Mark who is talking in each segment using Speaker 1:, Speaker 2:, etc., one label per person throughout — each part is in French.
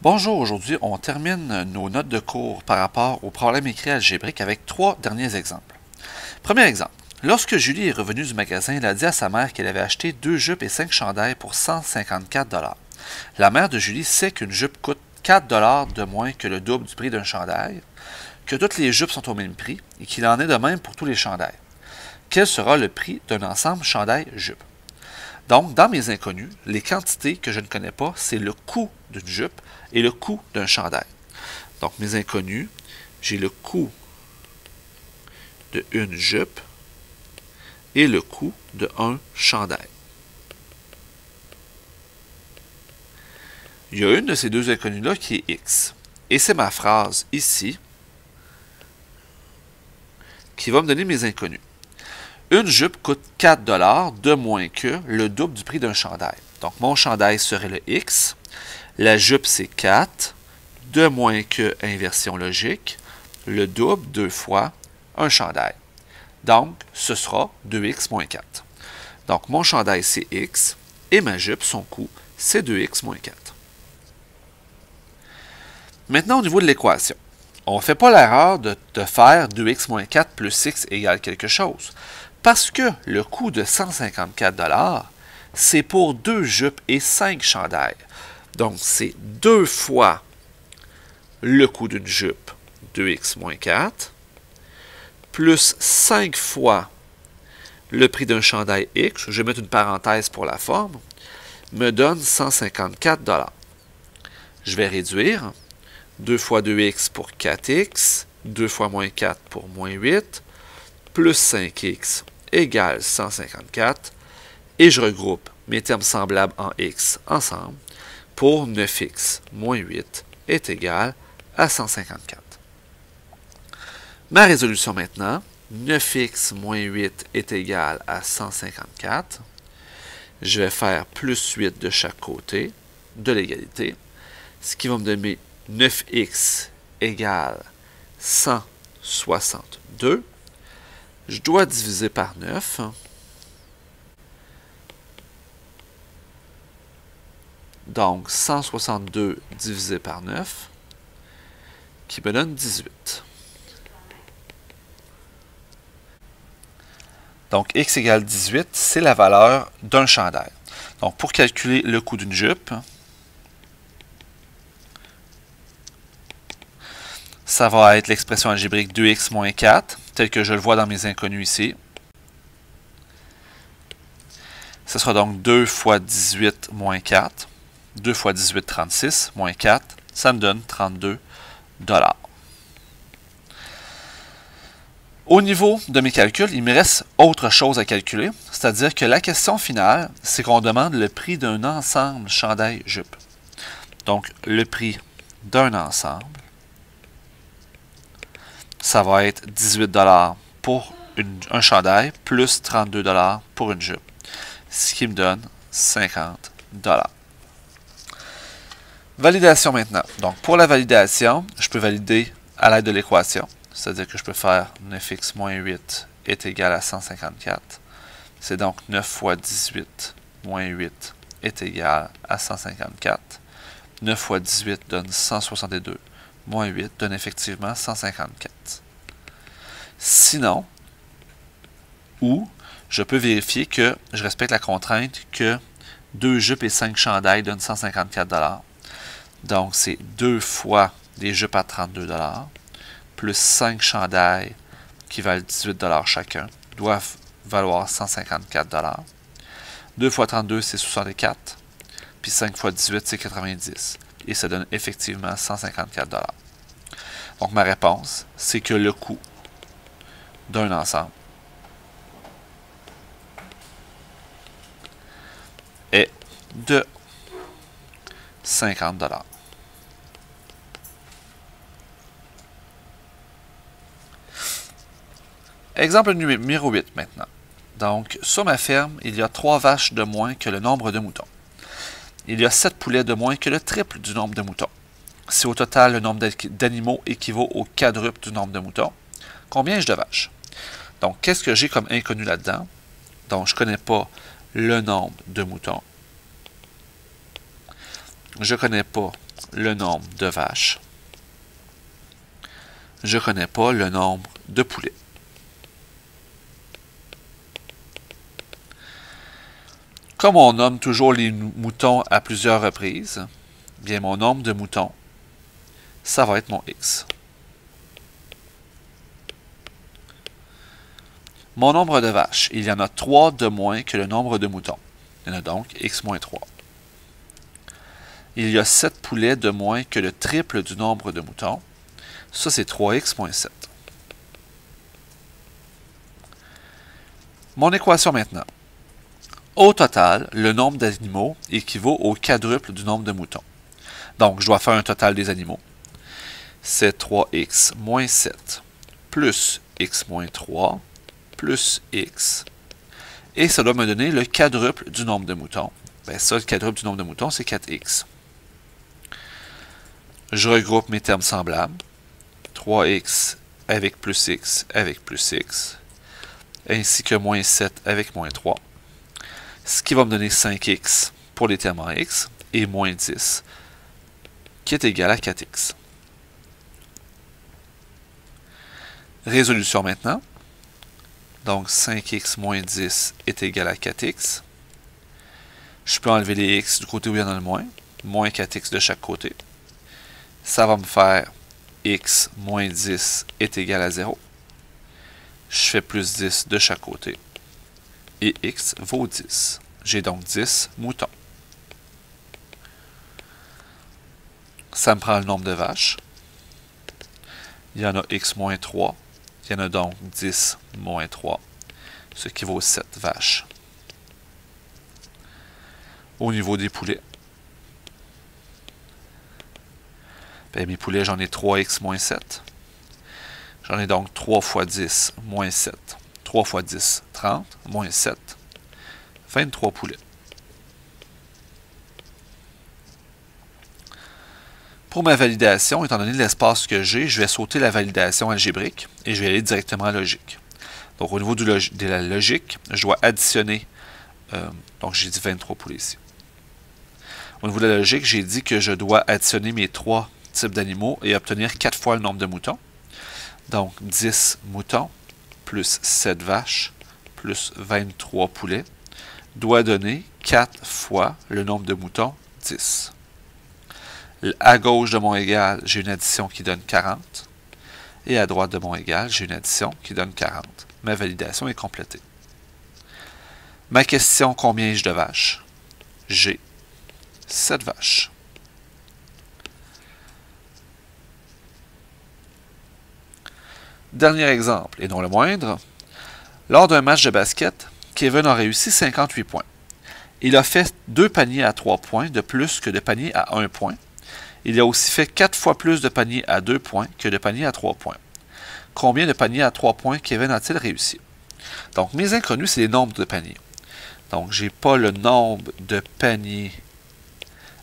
Speaker 1: Bonjour, aujourd'hui on termine nos notes de cours par rapport au problème écrit algébrique avec trois derniers exemples. Premier exemple. Lorsque Julie est revenue du magasin, elle a dit à sa mère qu'elle avait acheté 2 jupes et 5 chandails pour 154 $. La mère de Julie sait qu'une jupe coûte 4 $ de moins que le double du prix d'un chandail, que toutes les jupes sont au même prix et qu'il en est de même pour tous les chandails. Quel sera le prix d'un ensemble chandail-jupe? Donc, dans mes inconnus, les quantités que je ne connais pas, c'est le coût d'une jupe et le coût d'un chandail. Donc, mes inconnus, j'ai le coût de une jupe et le coût de un chandail. Il y a une de ces deux inconnus-là qui est X. Et c'est ma phrase ici qui va me donner mes inconnus. Une jupe coûte 4 $ de moins que le double du prix d'un chandail. Donc, mon chandail serait le X. La jupe, c'est 4. De moins que, inversion logique, le double 2 fois un chandail. Donc, ce sera 2X moins 4. Donc, mon chandail, c'est X. Et ma jupe, son coût, c'est 2X moins 4. Maintenant, au niveau de l'équation. On ne fait pas l'erreur de faire 2x moins 4 plus x égale quelque chose. Parce que le coût de 154 $, c'est pour 2 jupes et 5 chandails. Donc, c'est 2 fois le coût d'une jupe, 2x moins 4, plus 5 fois le prix d'un chandail x, je vais mettre une parenthèse pour la forme, me donne 154 $. Je vais réduire. 2 fois 2x pour 4x, 2 fois moins 4 pour moins 8, plus 5x égale 154, et je regroupe mes termes semblables en x ensemble, pour 9x moins 8 est égal à 154. Ma résolution maintenant, 9x moins 8 est égal à 154. Je vais faire plus 8 de chaque côté de l'égalité, ce qui va me donner 9x égale 162. Je dois diviser par 9. Donc, 162 divisé par 9, qui me donne 18. Donc, x égale 18, c'est la valeur d'un chandail. Donc, pour calculer le coût d'une jupe, ça va être l'expression algébrique 2x moins 4, telle que je le vois dans mes inconnus ici. Ce sera donc 2 fois 18 moins 4. 2 fois 18, 36, moins 4, ça me donne 32 $. Au niveau de mes calculs, il me reste autre chose à calculer, c'est-à-dire que la question finale, c'est qu'on demande le prix d'un ensemble chandail-jupe. Donc, le prix d'un ensemble, ça va être 18 $ pour un chandail, plus 32 $ pour une jupe, ce qui me donne 50 $. Validation maintenant. Donc, pour la validation, je peux valider à l'aide de l'équation, c'est-à-dire que je peux faire 9x moins 8 est égal à 154. C'est donc 9 fois 18 moins 8 est égal à 154. 9 fois 18 donne 162. Moins 8 donne effectivement 154. Sinon, ou je peux vérifier que je respecte la contrainte que 2 jupes et 5 chandails donnent 154 $. Donc, c'est 2 fois des jupes à 32 $, plus 5 chandails qui valent 18 $ chacun, doivent valoir 154 $. 2 fois 32, c'est 64. Puis 5 fois 18, c'est 90. Et ça donne effectivement 154 $. Donc, ma réponse, c'est que le coût d'un ensemble est de 50 $. Exemple numéro 8 maintenant. Donc, sur ma ferme, il y a 3 vaches de moins que le nombre de moutons. Il y a 7 poulets de moins que le triple du nombre de moutons. Si au total le nombre d'animaux équivaut au quadruple du nombre de moutons, combien ai-je de vaches? Donc, qu'est-ce que j'ai comme inconnu là-dedans? Donc, je ne connais pas le nombre de moutons. Je ne connais pas le nombre de vaches. Je ne connais pas le nombre de poulets. Comme on nomme toujours les moutons à plusieurs reprises, bien mon nombre de moutons, ça va être mon X. Mon nombre de vaches, il y en a 3 de moins que le nombre de moutons. Il y en a donc X moins 3. Il y a 7 poulets de moins que le triple du nombre de moutons. Ça, c'est 3X moins 7. Mon équation maintenant. Au total, le nombre d'animaux équivaut au quadruple du nombre de moutons. Donc, je dois faire un total des animaux. C'est 3X moins 7 plus X moins 3 plus X. Et ça doit me donner le quadruple du nombre de moutons. Bien, ça, le quadruple du nombre de moutons, c'est 4X. Je regroupe mes termes semblables. 3X avec plus X avec plus X. Ainsi que moins 7 avec moins 3. Ce qui va me donner 5X pour les termes en X. Et moins 10, qui est égal à 4X. Résolution maintenant. Donc, 5x moins 10 est égal à 4x. Je peux enlever les x du côté où il y en a le moins. Moins 4x de chaque côté. Ça va me faire x moins 10 est égal à 0. Je fais plus 10 de chaque côté. Et x vaut 10. J'ai donc 10 moutons. Ça me prend le nombre de vaches. Il y en a x moins 3. Il y en a donc 10 moins 3, ce qui vaut 7 vaches. Au niveau des poulets, bien, mes poulets, j'en ai 3x moins 7. J'en ai donc 3 fois 10 moins 7. 3 fois 10, 30, moins 7, 23 poulets. Pour ma validation, étant donné l'espace que j'ai, je vais sauter la validation algébrique et je vais aller directement à la logique. Donc, au niveau de la logique, je dois additionner, donc j'ai dit 23 poulets ici. Au niveau de la logique, j'ai dit que je dois additionner mes 3 types d'animaux et obtenir 4 fois le nombre de moutons. Donc, 10 moutons plus 7 vaches plus 23 poulets doit donner 4 fois le nombre de moutons, 10. À gauche de mon égal, j'ai une addition qui donne 40. Et à droite de mon égal, j'ai une addition qui donne 40. Ma validation est complétée. Ma question, combien ai-je de vaches? J'ai 7 vaches. Dernier exemple, et non le moindre. Lors d'un match de basket, Kevin a réussi 58 points. Il a fait 2 paniers à 3 points de plus que de paniers à 1 point. Il a aussi fait 4 fois plus de paniers à 2 points que de paniers à 3 points. Combien de paniers à 3 points Kevin a-t-il réussi? Donc, mes inconnus, c'est les nombres de paniers. Donc, je n'ai pas le nombre de paniers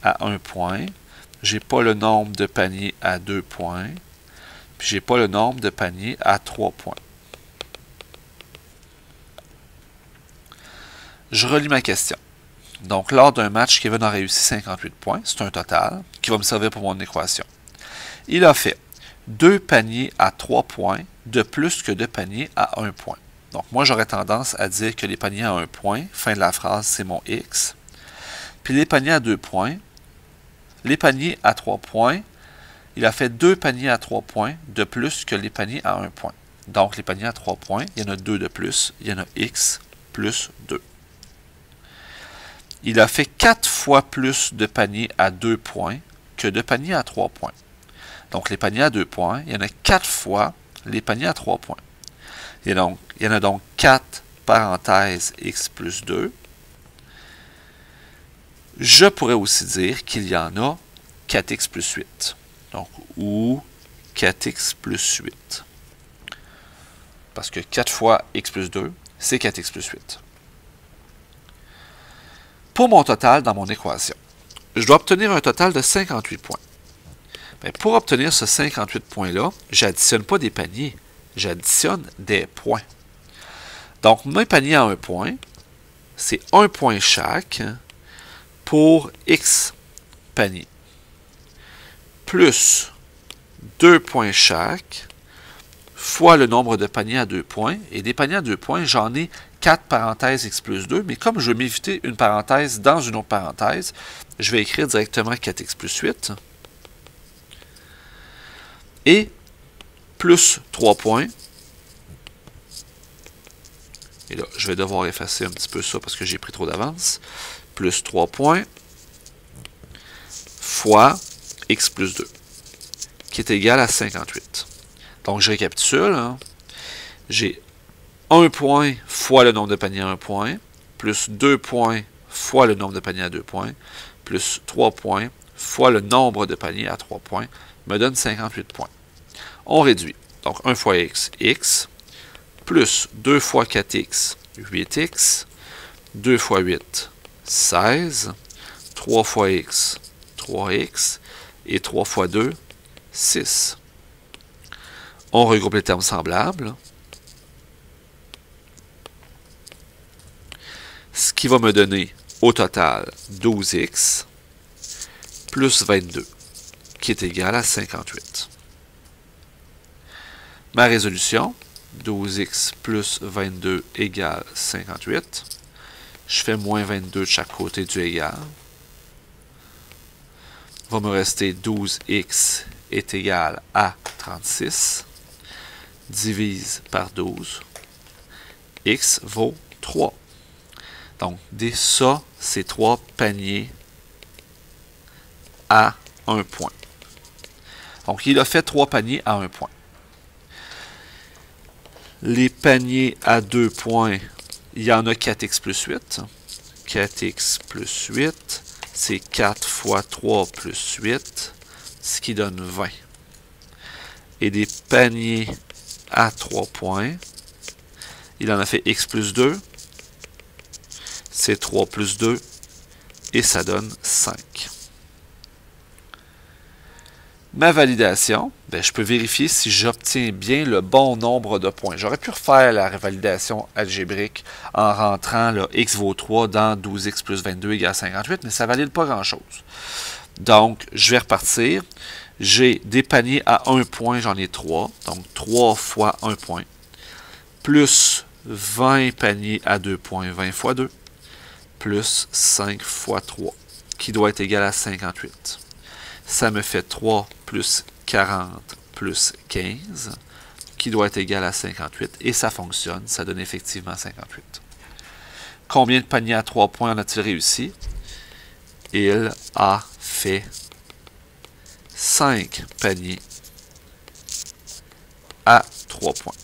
Speaker 1: à 1 point. Je n'ai pas le nombre de paniers à 2 points. Puis, je n'ai pas le nombre de paniers à 3 points. Je relis ma question. Donc, lors d'un match, Kevin a réussi 58 points. C'est un total qui va me servir pour mon équation. Il a fait 2 paniers à 3 points de plus que de paniers à 1 point. Donc, moi, j'aurais tendance à dire que les paniers à 1 point, fin de la phrase, c'est mon X. Puis les paniers à 2 points, les paniers à 3 points, il a fait 2 paniers à 3 points de plus que les paniers à 1 point. Donc, les paniers à 3 points, il y en a 2 de plus, il y en a X plus 2. Il a fait 4 fois plus de paniers à 2 points que de paniers à 3 points. Donc, les paniers à 2 points, il y en a 4 fois les paniers à 3 points. Il y en a donc 4 parenthèses x plus 2. Je pourrais aussi dire qu'il y en a 4x plus 8. Donc, ou 4x plus 8. Parce que 4 fois x plus 2, c'est 4x plus 8. Pour mon total dans mon équation, je dois obtenir un total de 58 points. Bien, pour obtenir ce 58 points-là, je n'additionne pas des paniers, j'additionne des points. Donc, mes paniers à 1 point, c'est 1 point chaque pour x paniers. plus 2 points chaque, fois le nombre de paniers à 2 points. Et des paniers à 2 points, j'en ai 4 parenthèses x plus 2, mais comme je veux m'éviter une parenthèse dans une autre parenthèse, je vais écrire directement 4x plus 8. Et plus 3 points. Et là, je vais devoir effacer un petit peu ça parce que j'ai pris trop d'avance. Plus 3 points fois x plus 2, qui est égal à 58. Donc, je récapitule. Hein. J'ai 1 point fois le nombre de paniers à 1 point, plus 2 points fois le nombre de paniers à 2 points, plus 3 points fois le nombre de paniers à 3 points, me donne 58 points. On réduit. Donc, 1 fois x, x, plus 2 fois 4x, 8x, 2 fois 8, 16, 3 fois x, 3x, et 3 fois 2, 6. On regroupe les termes semblables. Ce qui va me donner au total 12x plus 22, qui est égal à 58. Ma résolution, 12x plus 22 égale 58. Je fais moins 22 de chaque côté du égal. Il va me rester 12x est égal à 36. Divise par 12. X vaut 3. Donc, ça, c'est 3 paniers à 1 point. Donc, il a fait 3 paniers à 1 point. Les paniers à 2 points, il y en a 4x plus 8. 4x plus 8, c'est 4 fois 3 plus 8, ce qui donne 20. Et des paniers à 3 points, il en a fait x plus 2, c'est 3 plus 2, et ça donne 5. Ma validation, ben, je peux vérifier si j'obtiens bien le bon nombre de points. J'aurais pu refaire la validation algébrique en rentrant là, x vaut 3 dans 12x plus 22 égale 58, mais ça ne valide pas grand-chose. Donc, je vais repartir. J'ai des paniers à 1 point, j'en ai 3. Donc, 3 fois 1 point. Plus 20 paniers à 2 points, 20 fois 2. Plus 5 fois 3, qui doit être égal à 58. Ça me fait 3 plus 40 plus 15, qui doit être égal à 58. Et ça fonctionne, ça donne effectivement 58. Combien de paniers à 3 points en a-t-il réussi? Il a fait 5 paniers à 3 points.